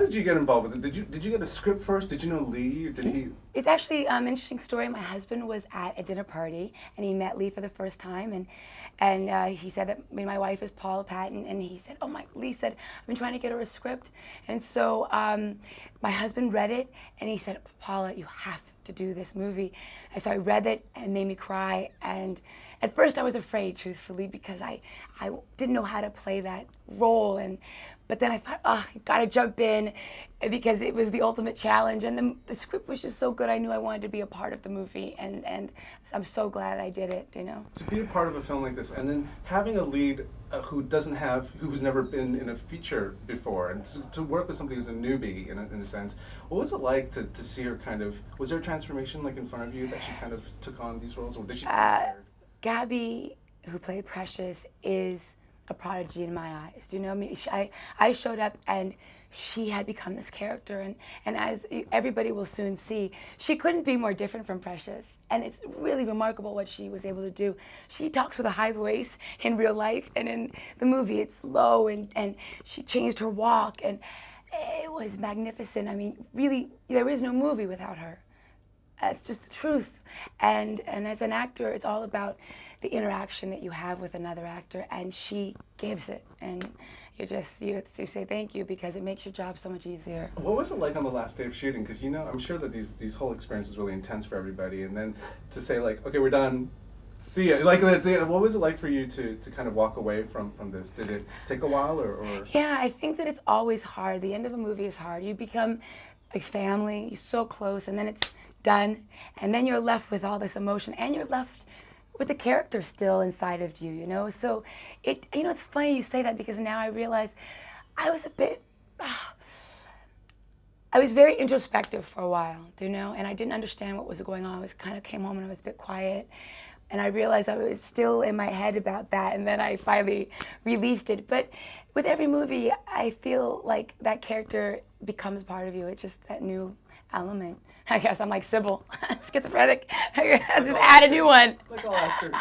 did you get involved with it? Did you get a script first? Did you know Lee? Or did he? It's actually an interesting story. My husband was at a dinner party and he met Lee for the first time, and he said that my wife is Paula Patton, and he said, Lee said, I've been trying to get her a script, and so my husband read it and he said, Paula, you have to do this movie. And so I read it and it made me cry, and at first I was afraid, truthfully, because I didn't know how to play that role, but then I thought, you gotta jump in, because it was the ultimate challenge, and the script was just so good. I knew I wanted to be a part of the movie, and I'm so glad I did it, you know. To be a part of a film like this, and then having a lead who's never been in a feature before, and to work with somebody who's a newbie in a sense, what was it like to see her kind of, was there a transformation like in front of you that she kind of took on these roles, or did she? Gabby, who played Precious, is a prodigy in my eyes. Do you know what I mean? I showed up and she had become this character, and as everybody will soon see, she couldn't be more different from Precious. And it's really remarkable what she was able to do. She talks with a high voice in real life, and in the movie it's low, and she changed her walk, and it was magnificent. I mean, really, there is no movie without her. It's just the truth. And as an actor, it's all about the interaction that you have with another actor, and she gives it. And you say thank you, because it makes your job so much easier. What was it like on the last day of shooting? Because, you know, I'm sure that these whole experience was really intense for everybody, and then to say, like, okay, we're done, see ya, like, that's it. What was it like for you to kind of walk away from this? Did it take a while, or? Yeah, I think that it's always hard. The end of a movie is hard. You become a family, you're so close, and then it's done, and then you're left with all this emotion, and you're left with the character still inside of you, you know? So it's funny you say that, because now I realize I was I was very introspective for a while, you know, and I didn't understand what was going on. I kind of came home and I was a bit quiet, and I realized I was still in my head about that, and then I finally released it. But with every movie, I feel like that character becomes part of you. It's just that new element. I guess I'm like Sybil, schizophrenic. Let's just add a new one. Like all actors.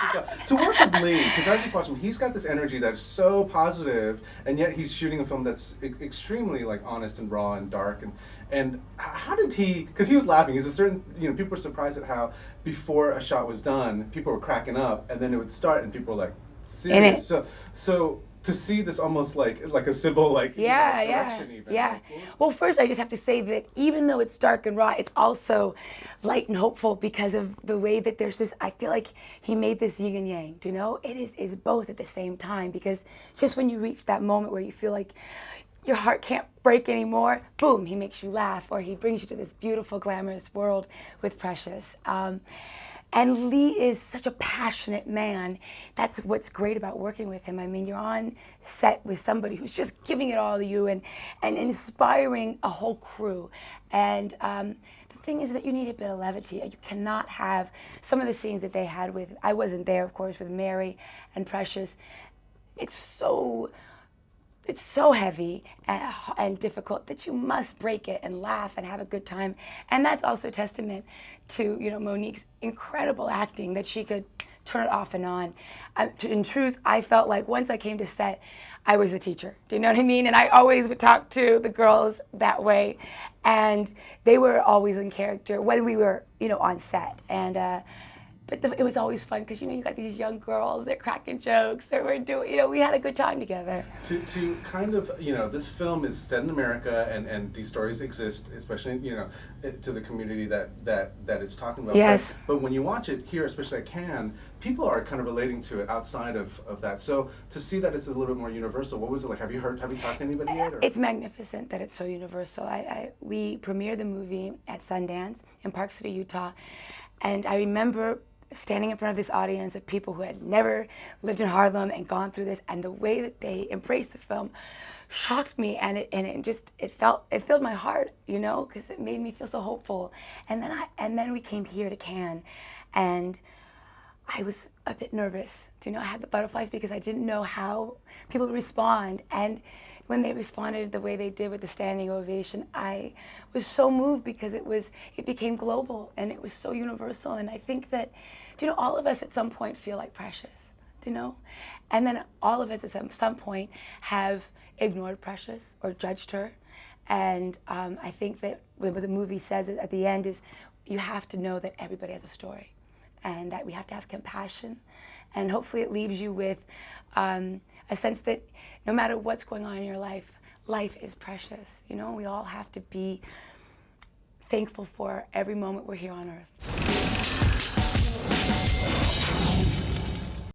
To work with Lee, because I was just watching, he's got this energy that's so positive, and yet he's shooting a film that's extremely like honest and raw and dark. And how did he? Because he was laughing. He's a certain, you know, people were surprised at how before a shot was done, people were cracking up, and then it would start, and people were like, serious. So to see this almost like a Sybil direction even. Yeah. Well, first I just have to say that even though it's dark and raw, it's also light and hopeful, because of the way that there's this, I feel like he made this yin and yang, do you know? It is both at the same time, because just when you reach that moment where you feel like your heart can't break anymore, boom, he makes you laugh, or he brings you to this beautiful, glamorous world with Precious. And Lee is such a passionate man. That's what's great about working with him. I mean, you're on set with somebody who's just giving it all to you and inspiring a whole crew. And the thing is that you need a bit of levity. You cannot have some of the scenes that they had with, I wasn't there, of course, with Mary and Precious. It's so heavy and difficult that you must break it and laugh and have a good time. And that's also a testament to, you know, Monique's incredible acting, that she could turn it off and on. In truth, I felt like once I came to set, I was the teacher. Do you know what I mean? And I always would talk to the girls that way, and they were always in character when we were, you know, on set. And but it was always fun, because, you know, you got these young girls, they're cracking jokes, we had a good time together. To kind of, you know, this film is set in America, and these stories exist, especially, you know, to the community that it's talking about. Yes. But when you watch it here, especially at Cannes, people are kind of relating to it outside of that. So to see that it's a little bit more universal, what was it like? Have you talked to anybody yet? Or? It's magnificent that it's so universal. We premiered the movie at Sundance in Park City, Utah, and I remember standing in front of this audience of people who had never lived in Harlem and gone through this, and the way that they embraced the film shocked me, and it filled my heart, you know, because it made me feel so hopeful. And then we came here to Cannes, and I was a bit nervous. Do you know, I had the butterflies, because I didn't know how people would respond. And when they responded the way they did with the standing ovation, I was so moved, because it became global, and it was so universal. And I think that, do you know, all of us at some point feel like Precious, do you know? And then all of us at some point have ignored Precious or judged her. And I think that what the movie says at the end is you have to know that everybody has a story and that we have to have compassion. And hopefully it leaves you with a sense that no matter what's going on in your life, life is precious. You know, we all have to be thankful for every moment we're here on earth.